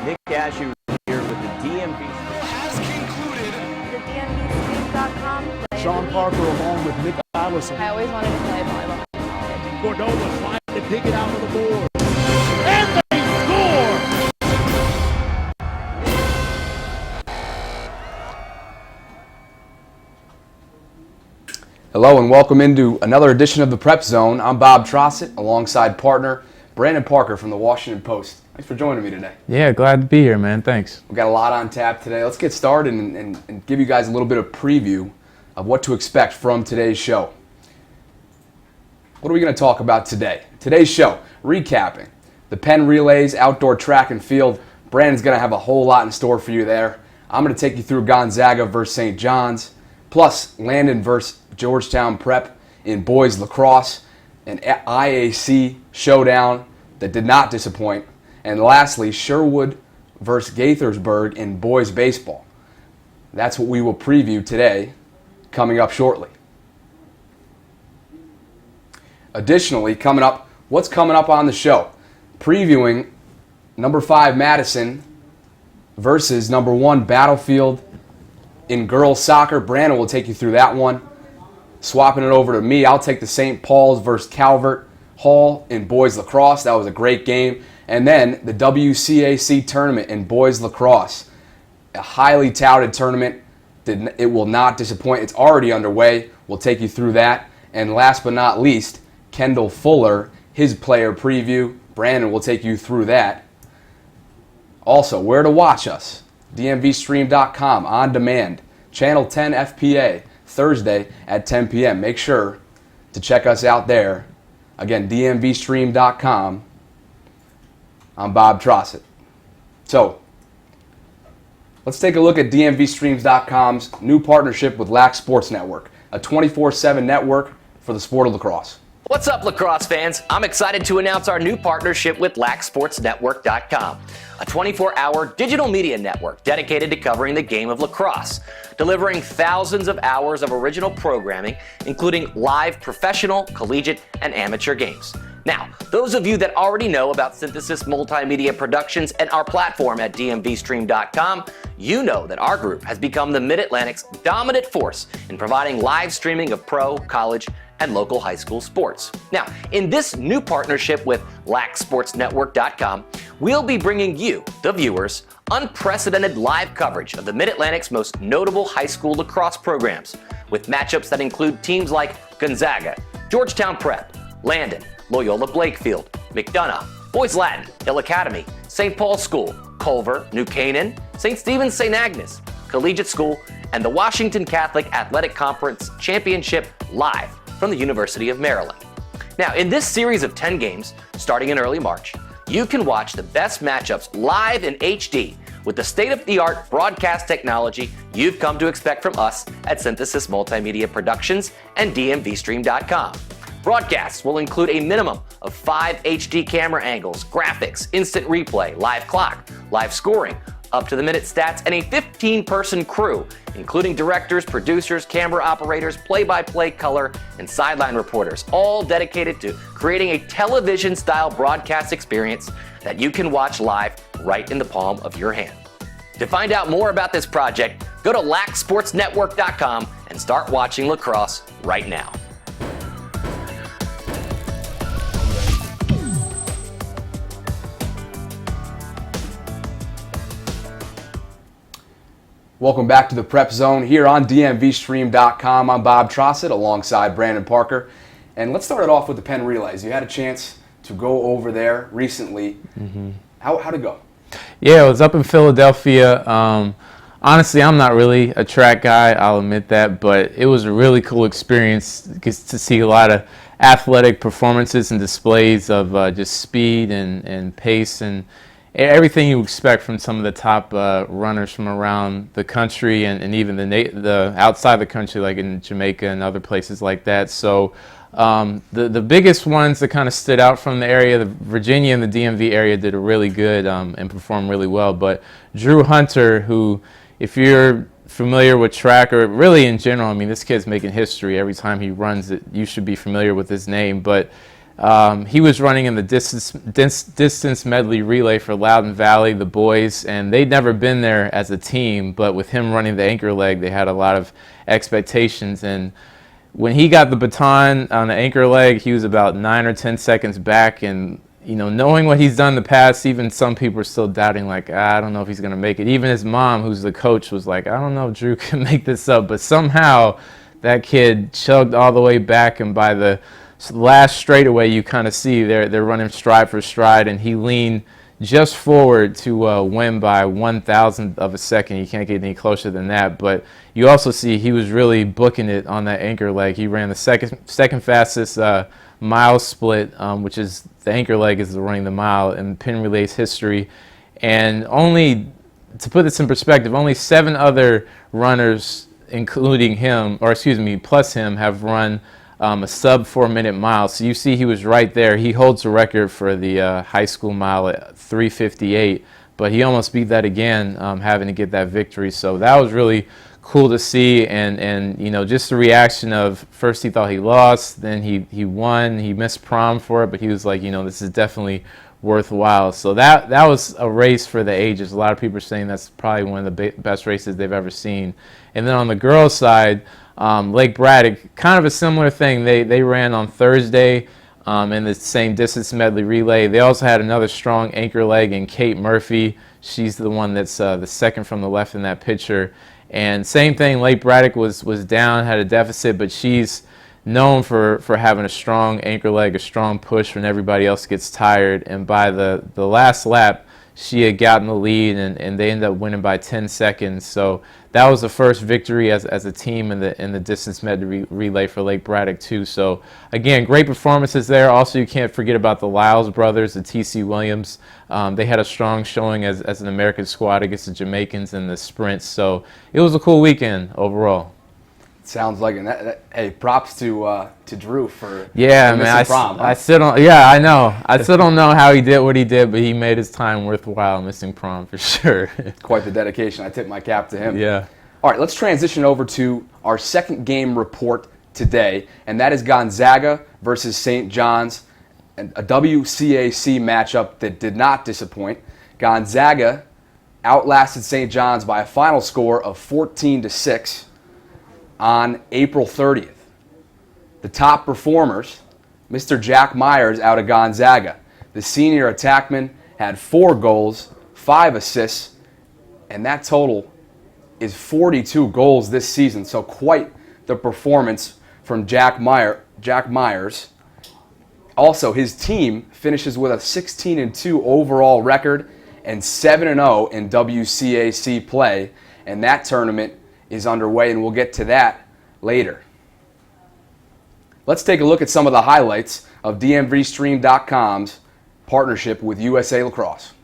Nick Ashew here with the DMV. Has concluded. The DMVSTREAM.COM. Sean Parker along with Nick Allison. I always wanted to play volleyball in college. Cordova trying to pick it out of the board. And they score! Hello and welcome into another edition of the Prep Zone. I'm Bob Trossett alongside partner Brandon Parker from the Washington Post. Thanks for joining me today. Yeah, glad to be here, man. Thanks. We've got a lot on tap today. Let's get started and give you guys a little bit of preview of what to expect from today's show. What are we going to talk about today? Today's show, recapping the Penn Relays, outdoor track and field. Brandon's going to have a whole lot in store for you there. I'm going to take you through Gonzaga versus St. John's, plus Landon versus Georgetown Prep in boys lacrosse, an IAC showdown that did not disappoint, and lastly, Sherwood versus Gaithersburg in boys baseball. That's what we will preview today, coming up shortly. Additionally, coming up, what's coming up on the show? Previewing number 5 Madison versus number 1 Battlefield in girls soccer. Brandon will take you through that one. Swapping it over to me, I'll take the St. Paul's versus Calvert Hall in boys lacrosse. That was a great game. And then the WCAC tournament in boys lacrosse. A highly touted tournament. It will not disappoint. It's already underway. We'll take you through that. And last but not least, Kendall Fuller, his player preview. Brandon will take you through that. Also, where to watch us. DMVSTREAM.COM on demand. Channel 10 FPA. Thursday at 10 p.m. Make sure to check us out there. Again, DMVSTREAM.COM. I'm Bob Trossett. So, let's take a look at DMVSTREAMS.COM's new partnership with LAC Sports Network, a 24/7 network for the sport of lacrosse. What's up, lacrosse fans? I'm excited to announce our new partnership with LACSportsNetwork.com, a 24-hour digital media network dedicated to covering the game of lacrosse, delivering thousands of hours of original programming, including live professional, collegiate, and amateur games. Now, those of you that already know about Synthesis Multimedia Productions and our platform at DMVStream.com, you know that our group has become the Mid-Atlantic's dominant force in providing live streaming of pro, college, and local high school sports. Now, in this new partnership with LACSportsNetwork.com, we'll be bringing you, the viewers, unprecedented live coverage of the Mid-Atlantic's most notable high school lacrosse programs, with matchups that include teams like Gonzaga, Georgetown Prep, Landon, Loyola Blakefield, McDonough, Boys Latin, Hill Academy, St. Paul's School, Culver, New Canaan, St. Stephen's St. Agnes, Collegiate School, and the Washington Catholic Athletic Conference Championship live from the University of Maryland. Now, in this series of 10 games, starting in early March, you can watch the best matchups live in HD with the state-of-the-art broadcast technology you've come to expect from us at Synthesis Multimedia Productions and DMVStream.com. Broadcasts will include a minimum of 5 HD camera angles, graphics, instant replay, live clock, live scoring, up-to-the-minute stats, and a 15-person crew, including directors, producers, camera operators, play-by-play color, and sideline reporters, all dedicated to creating a television-style broadcast experience that you can watch live right in the palm of your hand. To find out more about this project, go to LACSportsNetwork.com and start watching lacrosse right now. Welcome back to the Prep Zone here on DMVStream.com. I'm Bob Trossett alongside Brandon Parker. And let's start it off with the Penn Relays. You had a chance to go over there recently. How'd it go? Yeah, it was up in Philadelphia. Honestly, I'm not really a track guy, I'll admit that, but it was a really cool experience to see a lot of athletic performances and displays of just speed and pace and everything you expect from some of the top runners from around the country and even the outside the country, like in Jamaica and other places like that. So the biggest ones that kind of stood out from the area, the Virginia and the DMV area did a really good and performed really well. But Drew Hunter, who, if you're familiar with track or really in general, I mean, this kid's making history every time he runs it. You should be familiar with his name. But He was running in the distance medley relay for Loudoun Valley, the boys, and they'd never been there as a team, but with him running the anchor leg, they had a lot of expectations. And when he got the baton on the anchor leg, he was about 9 or 10 seconds back, and knowing what he's done in the past, even some people are still doubting, like, I don't know if he's going to make it. Even his mom, who's the coach, was like, I don't know if Drew can make this up. But somehow that kid chugged all the way back, and by the last straightaway, you kind of see they're running stride for stride, and he leaned just forward to win by 1,000th of a second. You can't get any closer than that. But you also see he was really booking it on that anchor leg. He ran the second fastest mile split, which is the anchor leg is running the mile in pin relays history. And only, to put this in perspective, only 7 other runners, including him, or excuse me, plus him, have run a sub 4-minute mile. So you see he was right there. He holds the record for the high school mile at 3:58, but he almost beat that again, having to get that victory. So that was really cool to see, and just the reaction of, first he thought he lost, then he won. He missed prom for it, but he was like, this is definitely worthwhile. So that was a race for the ages. A lot of people are saying that's probably one of the best races they've ever seen. And then on the girls' side, Lake Braddock, kind of a similar thing. They ran on Thursday in the same distance medley relay. They also had another strong anchor leg in Kate Murphy. She's the one that's the second from the left in that picture. And same thing, Lake Braddock was down, had a deficit, but she's known for having a strong anchor leg, a strong push when everybody else gets tired. And by the last lap, she had gotten the lead, and they ended up winning by 10 seconds. So that was the first victory as a team in the distance medley relay for Lake Braddock too. So again, great performances there. Also, you can't forget about the Lyles brothers, the T.C. Williams. They had a strong showing as an American squad against the Jamaicans in the sprints. So it was a cool weekend overall. Sounds like it. Hey, props to Drew for man. prom. Huh? I know. I still don't know how he did what he did, but he made his time worthwhile missing prom for sure. Quite the dedication. I tip my cap to him. Yeah. All right, let's transition over to our second game report today, and that is Gonzaga versus St. John's, a WCAC matchup that did not disappoint. Gonzaga outlasted St. John's by a final score of 14-6. On April 30th. The top performers, Mr. Jack Myers out of Gonzaga. The senior attackman had 4 goals, 5 assists, and that total is 42 goals this season. So quite the performance from Jack Myers. Also, his team finishes with a 16-2 overall record and 7-0 in WCAC play, and that tournament is underway, and we'll get to that later. Let's take a look at some of the highlights of DMVSTREAM.com's partnership with USA Lacrosse.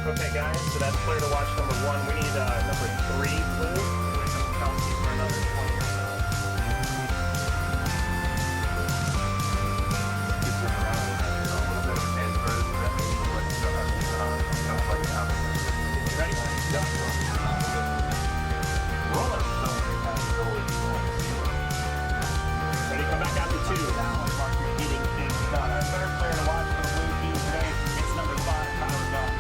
Okay, guys, so that's clear to watch number 1. We need number 3, Blue. For another 20 Ready? Ready, come back out to 2. Third player to watch for the blue team today, it's number 5, Tyler Duff.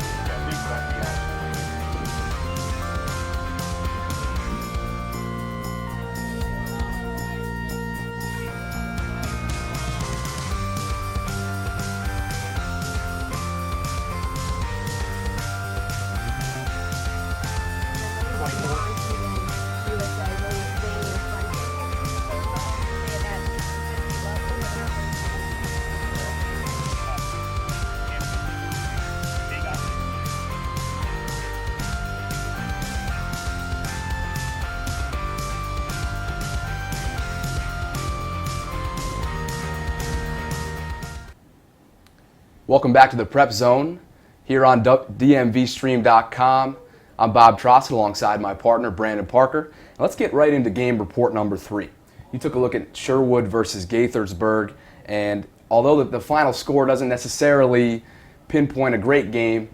Welcome back to the Prep Zone here on DMVSTREAM.COM. I'm Bob Trossett alongside my partner Brandon Parker. Now let's get right into game report number 3. You took a look at Sherwood versus Gaithersburg, and although the final score doesn't necessarily pinpoint a great game,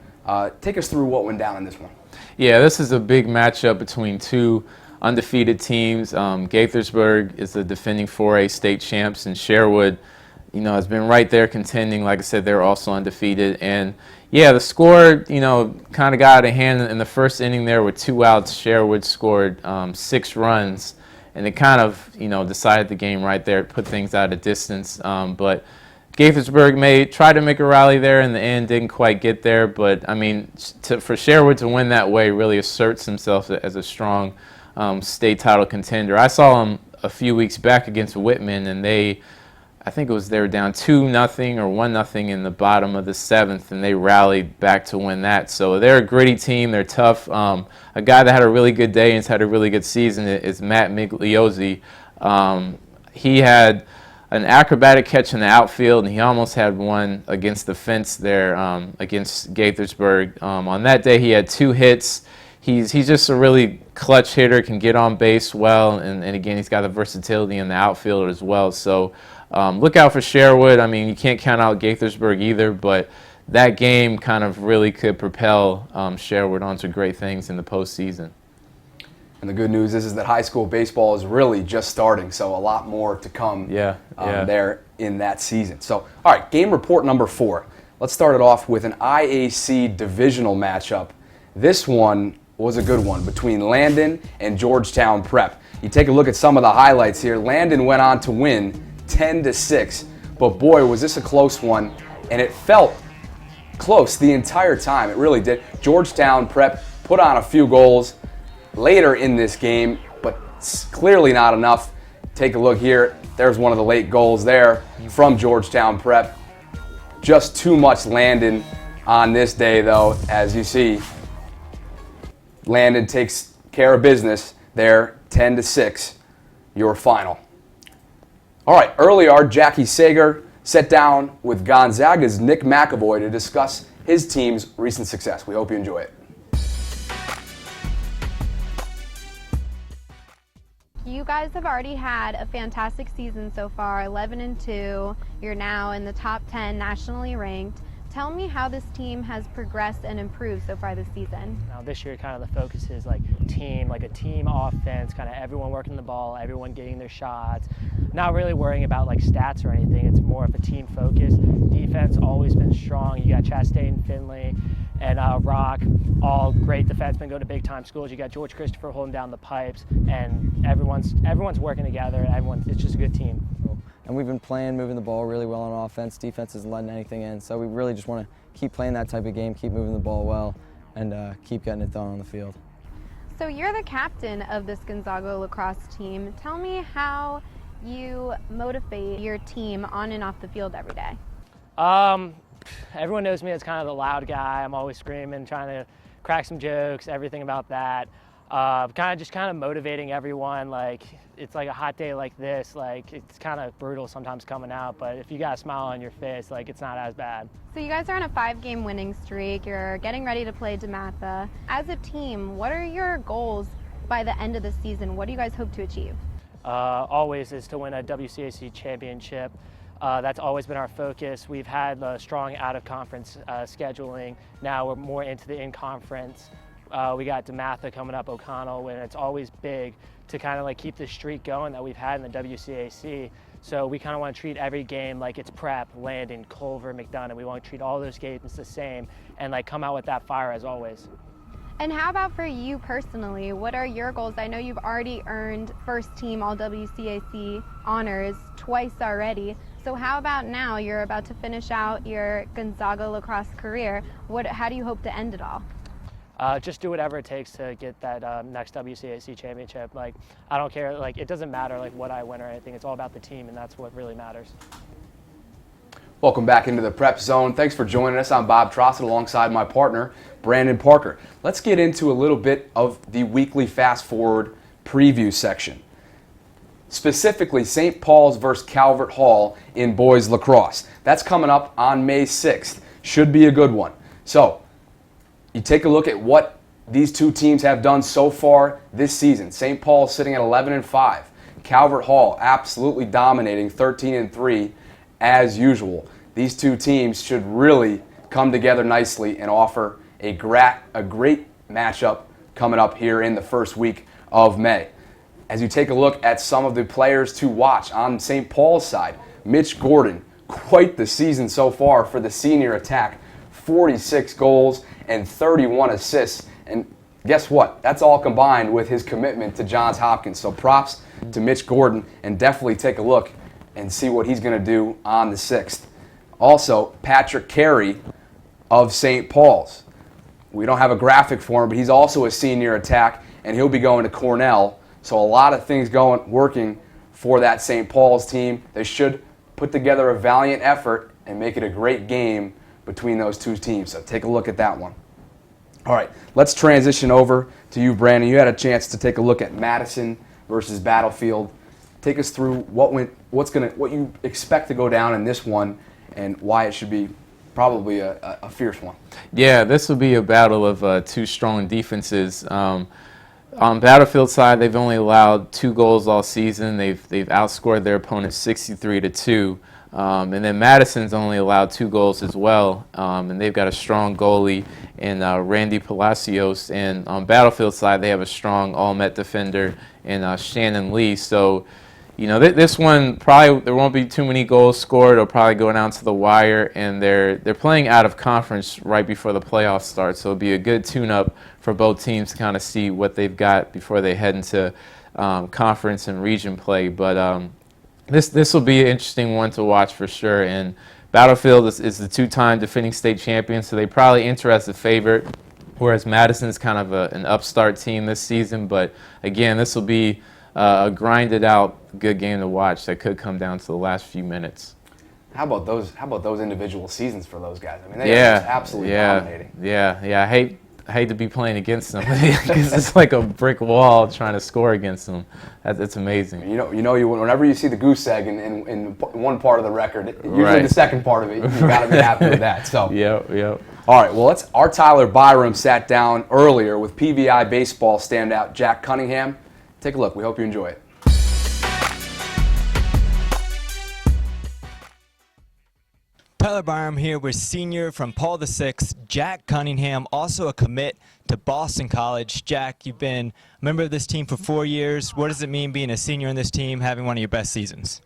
take us through what went down in this one. Yeah, this is a big matchup between two undefeated teams. Gaithersburg is the defending 4A state champs, and Sherwood, has been right there contending. Like I said, they're also undefeated. And yeah, the score, kind of got out of hand in the first inning there with 2 outs. Sherwood scored 6 runs, and it kind of, decided the game right there, put things out of distance. But Gaithersburg tried to make a rally there in the end, didn't quite get there. But, for Sherwood to win that way really asserts himself as a strong state title contender. I saw them a few weeks back against Whitman, and they were down 2-0 or 1-0 in the bottom of the 7th, and they rallied back to win that. So they're a gritty team. They're tough. A guy that had a really good day and has had a really good season is Matt Migliozzi. He had an acrobatic catch in the outfield, and he almost had one against the fence there against Gaithersburg. On that day, he had 2 hits. He's just a really clutch hitter, can get on base well, and again, he's got the versatility in the outfield as well. So look out for Sherwood. You can't count out Gaithersburg either, but that game kind of really could propel Sherwood onto great things in the postseason. And the good news is that high school baseball is really just starting, so a lot more to come there in that season. So, all right, game report number 4. Let's start it off with an IAC divisional matchup. This one was a good one between Landon and Georgetown Prep. You take a look at some of the highlights here. Landon went on to win 10-6, but boy, was this a close one, and it felt close the entire time. It really did. Georgetown Prep put on a few goals later in this game, but clearly not enough. Take a look here. There's one of the late goals there from Georgetown Prep. Just too much Landon on this day, though. As you see, Landon takes care of business there, 10-6, your final. All right, earlier, Jackie Sager sat down with Gonzaga's Nick McAvoy to discuss his team's recent success. We hope you enjoy it. You guys have already had a fantastic season so far, 11-2. You're now in the top 10 nationally ranked. Tell me how this team has progressed and improved so far this season. Now this year kind of the focus is like a team offense, kind of everyone working the ball, everyone getting their shots, not really worrying about like stats or anything. It's more of a team focus. Defense always been strong. You got Chastain, Finley, and Rock, all great defensemen, go to big time schools. You got George Christopher holding down the pipes, and everyone's working together, and it's just a good team. And we've been moving the ball really well on offense. Defense isn't letting anything in, so we really just want to keep playing that type of game, keep moving the ball well, and keep getting it done on the field. So you're the captain of this Gonzaga lacrosse team. Tell me how you motivate your team on and off the field every day. Everyone knows me as kind of the loud guy. I'm always screaming, trying to crack some jokes, everything about that. Kind of motivating everyone. Like, it's like a hot day like this, like it's kind of brutal sometimes coming out, but if you got a smile on your face, like it's not as bad. So you guys are on a 5-game winning streak. You're getting ready to play DeMatha. As a team, what are your goals by the end of the season? What do you guys hope to achieve? Always is to win a WCAC championship. That's always been our focus. We've had strong out-of-conference scheduling. Now we're more into the in-conference. We got DeMatha coming up, O'Connell, and it's always big to kind of like keep the streak going that we've had in the WCAC. So we kind of want to treat every game like it's Prep, Landon, Culver, McDonough. We want to treat all those games the same and like come out with that fire as always. And how about for you personally? What are your goals? I know you've already earned first team all WCAC honors twice already. So how about now? You're about to finish out your Gonzaga lacrosse career. How do you hope to end it all? Just do whatever it takes to get that next WCAC championship. Like, I don't care, like it doesn't matter like what I win or anything. It's all about the team, and that's what really matters. Welcome back into the Prep Zone. Thanks for joining us. I'm Bob Trossett alongside my partner, Brandon Parker. Let's get into a little bit of the weekly fast forward preview section. specifically St. Paul's versus Calvert Hall in boys lacrosse. That's coming up on May 6th. Should be a good one. So, you take a look at what these two teams have done so far this season. St. Paul's sitting at 11-5. Calvert Hall absolutely dominating, 13-3 as usual. These two teams should really come together nicely and offer a great matchup coming up here in the first week of May. As you take a look at some of the players to watch on St. Paul's side, Mitch Gordon, quite the season so far for the senior attack. 46 goals and 31 assists. And guess what? That's all combined with his commitment to Johns Hopkins. So props to Mitch Gordon, and definitely take a look and see what he's going to do on the 6th. Also, Patrick Carey of St. Paul's. We don't have a graphic for him, but he's also a senior attack, and he'll be going to Cornell. So a lot of things working for that St. Paul's team. They should put together a valiant effort and make it a great game between those two teams. So take a look at that one. All right, let's transition over to you, Brandon. You had a chance to take a look at Madison versus Battlefield. Take us through what you expect to go down in this one and why it should be probably a fierce one. Yeah, this will be a battle of two strong defenses. On Battlefield side, they've only allowed 2 goals all season. They've outscored their opponents 63-2. And then Madison's only allowed 2 goals as well, and they've got a strong goalie in Randy Palacios. And on Battlefield side, they have a strong all-Met defender in Shannon Lee. So, you know, this one probably there won't be too many goals scored. It'll probably go down to the wire, and they're playing out of conference right before the playoffs start. So it'll be a good tune-up for both teams to kind of see what they've got before they head into conference and region play. But This will be an interesting one to watch for sure. And Battlefield is the 2-time defending state champion, so they probably enter as the favorite, whereas Madison's kind of an upstart team this season. But again, this will be a grinded out good game to watch that could come down to the last few minutes. How about those individual seasons for those guys? I mean, they are just absolutely dominating. Yeah. I hate to be playing against them because it's like a brick wall trying to score against them. It's amazing. Whenever you see the goose egg in one part of the record, usually Right. the second part of it, you've got to be happy with that. So. Yep. All right. Well, our Tyler Byram sat down earlier with PVI baseball standout Jack Cunningham. Take a look. We hope you enjoy it. Tyler Byram here with senior from Paul VI, Jack Cunningham, also a commit to Boston College. Jack, you've been a member of this team for 4 years. What does it mean being a senior in this team, having one of your best seasons?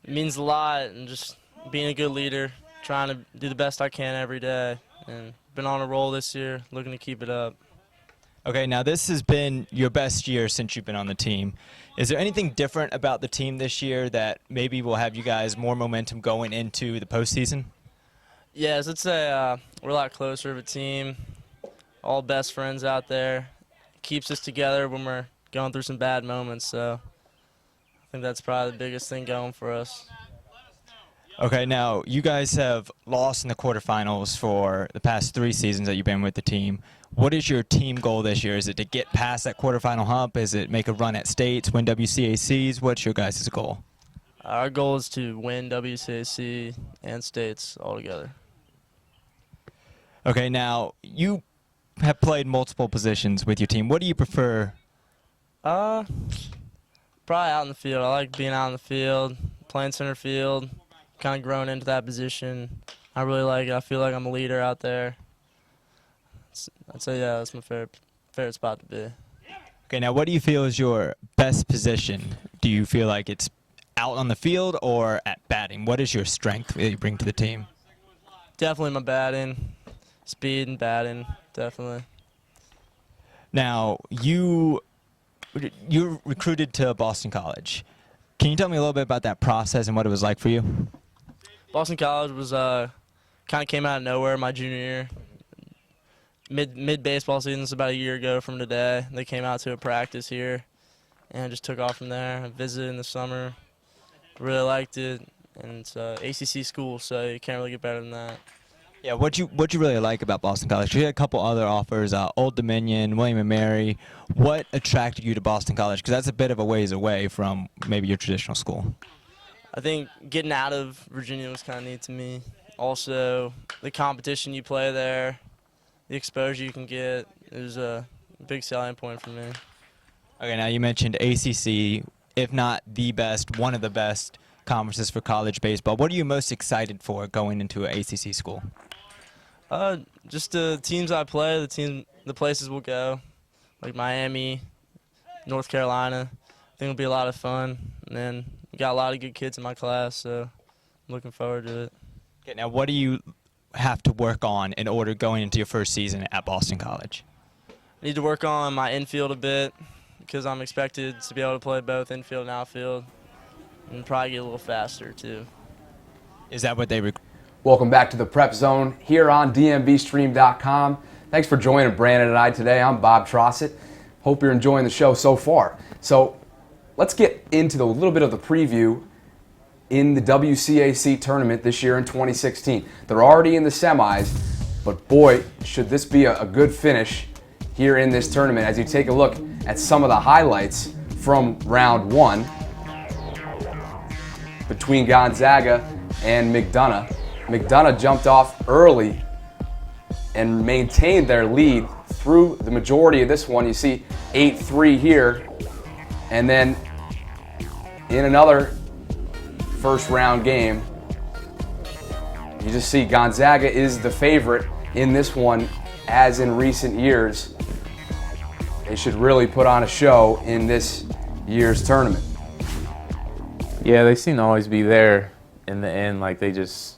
It means a lot, and just being a good leader, trying to do the best I can every day, and been on a roll this year, looking to keep it up. Okay, now this has been your best year since you've been on the team. Is there anything different about the team this year that maybe will have you guys more momentum going into the postseason? Yes, I'd say we're a lot closer of a team, all best friends out there. Keeps us together when we're going through some bad moments, so I think that's probably the biggest thing going for us. Okay, now you guys have lost in the quarterfinals for the past 3 seasons that you've been with the team. What is your team goal this year? Is it to get past that quarterfinal hump? Is it make a run at states, win WCACs? What's your guys' goal? Our goal is to win WCAC and states all together. Okay, now you have played multiple positions with your team. What do you prefer? Probably out in the field. I like being out in the field, playing center field, kind of growing into that position. I really like it. I feel like I'm a leader out there. I'd say, yeah, that's my favorite spot to be. Okay, now what do you feel is your best position? Do you feel like it's out on the field or at batting? What is your strength that you bring to the team? Definitely my batting, speed and batting, definitely. Now, you're recruited to Boston College. Can you tell me a little bit about that process and what it was like for you? Boston College was kind of came out of nowhere my junior year. Mid baseball season, it's about a year ago from today. They came out to a practice here, and I just took off from there. I visited in the summer, really liked it, and it's ACC school, so you can't really get better than that. Yeah, what you really like about Boston College? You had a couple other offers, Old Dominion, William & Mary. What attracted you to Boston College? Because that's a bit of a ways away from maybe your traditional school. I think getting out of Virginia was kind of neat to me. Also, the competition you play there, the exposure you can get is a big selling point for me. Okay, now you mentioned ACC, if not the best, one of the best conferences for college baseball. What are you most excited for going into an ACC school? Just the teams I play, the places we'll go, like Miami, North Carolina. I think it'll be a lot of fun. And then we got a lot of good kids in my class, so I'm looking forward to it. Okay, now what do you have to work on in order going into your first season at Boston College? I need to work on my infield a bit because I'm expected to be able to play both infield and outfield, and probably get a little faster too. Is that what they require? Welcome back to the Prep Zone here on DMVSTREAM.COM. Thanks for joining Brandon and I today. I'm Bob Trossett. Hope you're enjoying the show so far. So let's get into a little bit of the preview in the WCAC tournament this year in 2016. They're already in the semis, but boy, should this be a good finish here in this tournament as you take a look at some of the highlights from round one between Gonzaga and McDonough. McDonough jumped off early and maintained their lead through the majority of this one. You see 8-3 here, and then in another first round game, you just see Gonzaga is the favorite in this one, as in recent years. They should really put on a show in this year's tournament. Yeah, they seem to always be there in the end. Like they just,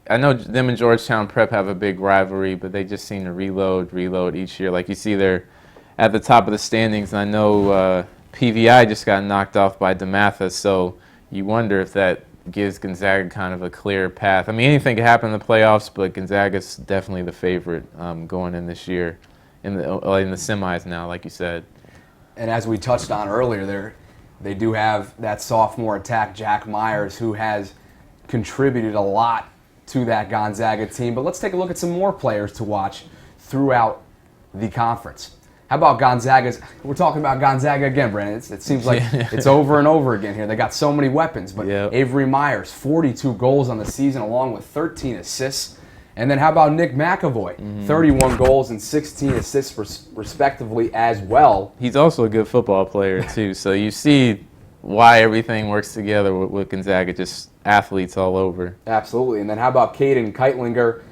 I know them and Georgetown Prep have a big rivalry, but they just seem to reload each year. Like you see, they're at the top of the standings, and I know PVI just got knocked off by DeMatha, so you wonder if that gives Gonzaga kind of a clear path. I mean, anything could happen in the playoffs, but Gonzaga's definitely the favorite going in this year in the semis now, like you said. And as we touched on earlier, they do have that sophomore attack, Jack Myers, who has contributed a lot to that Gonzaga team. But let's take a look at some more players to watch throughout the conference. How about Gonzaga's? We're talking about Gonzaga again, Brandon. It seems like it's over and over again here. They got so many weapons. But yep. Avery Myers, 42 goals on the season along with 13 assists. And then how about Nick McAvoy? 31 goals and 16 assists respectively as well. He's also a good football player too. So you see why everything works together with Gonzaga, just athletes all over. Absolutely. And then how about Caden Keitlinger?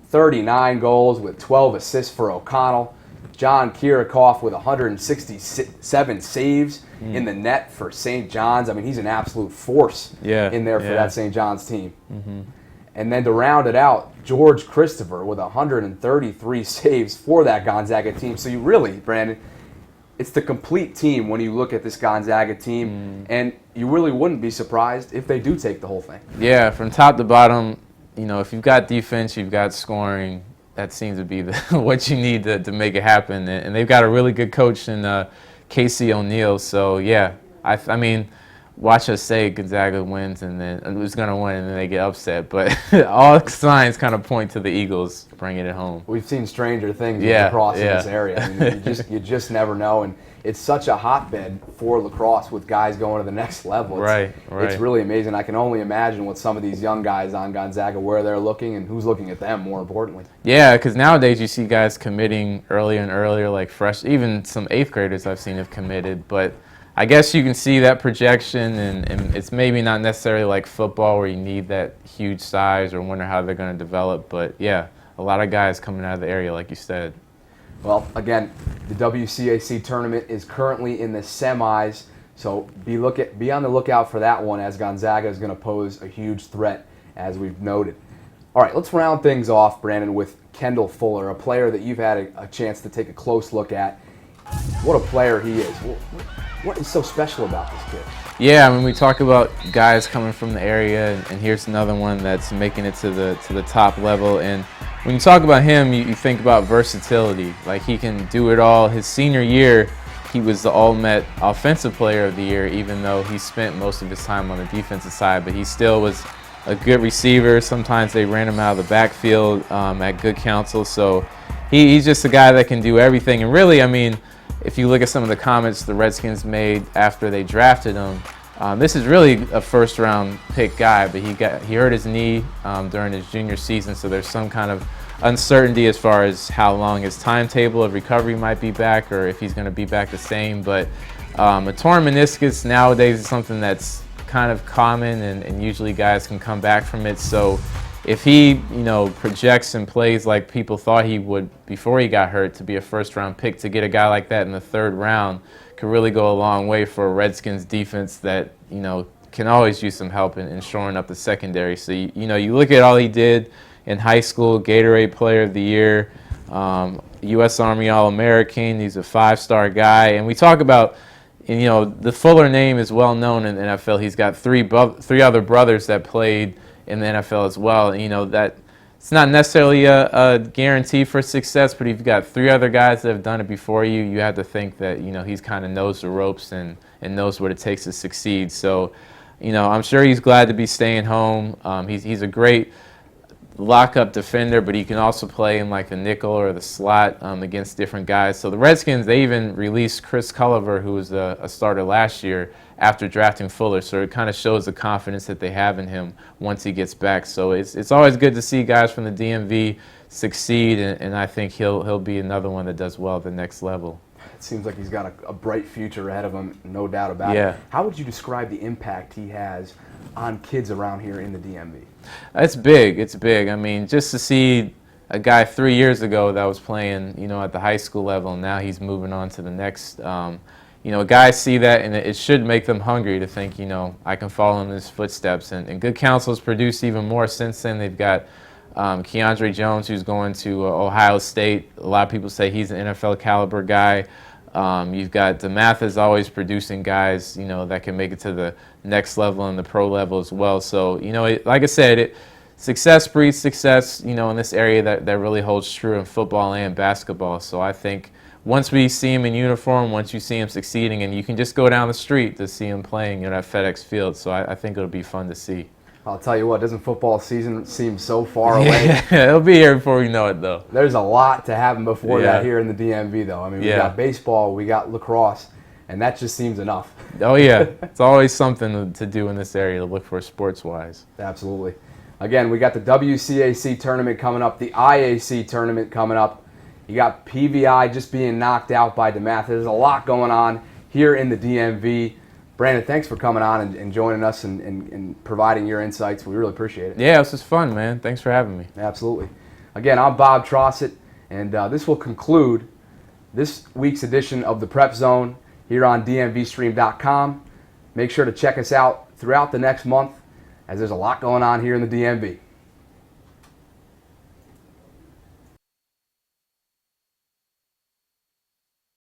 39 goals with 12 assists for O'Connell. John Kirikoff with 167 saves in the net for St. John's. I mean, he's an absolute force in there for that St. John's team. And then to round it out, George Christopher with 133 saves for that Gonzaga team. So you really, Brandon, it's the complete team when you look at this Gonzaga team, and you really wouldn't be surprised if they do take the whole thing. Yeah, from top to bottom, you know, if you've got defense, you've got scoring, that seems to be what you need to make it happen. And they've got a really good coach in Casey O'Neill. So, yeah, I mean, watch us say Gonzaga wins and then who's going to win and then they get upset. But all signs kind of point to the Eagles bringing it home. We've seen stranger things with lacrosse in this area. I mean, you just never know. And it's such a hotbed for lacrosse with guys going to the next level. It's really amazing. I can only imagine with some of these young guys on Gonzaga where they're looking and who's looking at them, more importantly. Yeah, because nowadays you see guys committing earlier and earlier, like even some 8th graders I've seen have committed. But I guess you can see that projection, and it's maybe not necessarily like football where you need that huge size or wonder how they're going to develop. But, yeah, a lot of guys coming out of the area, like you said. Well, again, the WCAC tournament is currently in the semis, so be on the lookout for that one, as Gonzaga is going to pose a huge threat, as we've noted. All right, let's round things off, Brandon, with Kendall Fuller, a player that you've had a chance to take a close look at. What a player he is. What is so special about this kid? Yeah, I mean, we talk about guys coming from the area, and here's another one that's making it to the top level. And when you talk about him, you think about versatility. Like, he can do it all. His senior year, he was the All-Met Offensive Player of the Year, even though he spent most of his time on the defensive side. But he still was a good receiver. Sometimes they ran him out of the backfield at good counsel. So he's just a guy that can do everything. And really, I mean, if you look at some of the comments the Redskins made after they drafted him, this is really a first-round pick guy, but he hurt his knee during his junior season, so there's some kind of uncertainty as far as how long his timetable of recovery might be back, or if he's going to be back the same. But a torn meniscus nowadays is something that's kind of common, and usually guys can come back from it. So if he, projects and plays like people thought he would before he got hurt, to be a first-round pick, to get a guy like that in the 3rd round could really go a long way for a Redskins defense that, can always use some help in shoring up the secondary. So, you look at all he did in high school, Gatorade Player of the Year, U.S. Army All-American. He's a 5-star guy. And we talk about, the Fuller name is well known in the NFL. He's got three other brothers that played in the NFL as well. That it's not necessarily a guarantee for success, but if you've got 3 other guys that have done it before you, you have to think that, he's kind of knows the ropes and knows what it takes to succeed. So, I'm sure he's glad to be staying home. He's a great lockup defender, but he can also play in like the nickel or the slot against different guys. So the Redskins, they even released Chris Culliver, who was a starter last year, after drafting Fuller. So it kind of shows the confidence that they have in him once he gets back. So it's always good to see guys from the DMV succeed, and I think he'll be another one that does well at the next level. It seems like he's got a bright future ahead of him, no doubt about it. How would you describe the impact he has on kids around here in the DMV? It's big. It's big. I mean, just to see a guy 3 years ago that was playing, at the high school level, and now he's moving on to the next. Guys see that, and it should make them hungry to think, I can follow in his footsteps. And good counsel has produced even more since then. They've got Keandre Jones, who's going to Ohio State. A lot of people say he's an NFL caliber guy. You've got DeMatha always producing guys, that can make it to the next level and the pro level as well. So, like I said, success breeds success, in this area that really holds true in football and basketball. So I think once we see him in uniform, once you see him succeeding, and you can just go down the street to see him playing at FedEx Field. So I think it'll be fun to see. I'll tell you what, doesn't football season seem so far away? Yeah, it'll be here before we know it, though. There's a lot to happen before that here in the DMV, though. I mean, we got baseball, we got lacrosse, and that just seems enough. Oh, yeah. It's always something to do in this area to look for sports-wise. Absolutely. Again, we got the WCAC tournament coming up, the IAC tournament coming up. You got PVI just being knocked out by DeMatha. There's a lot going on here in the DMV. Brandon, thanks for coming on and joining us and providing your insights. We really appreciate it. Yeah, this was fun, man. Thanks for having me. Absolutely. Again, I'm Bob Trossett, and this will conclude this week's edition of the Prep Zone here on DMVSTREAM.COM. Make sure to check us out throughout the next month, as there's a lot going on here in the DMV.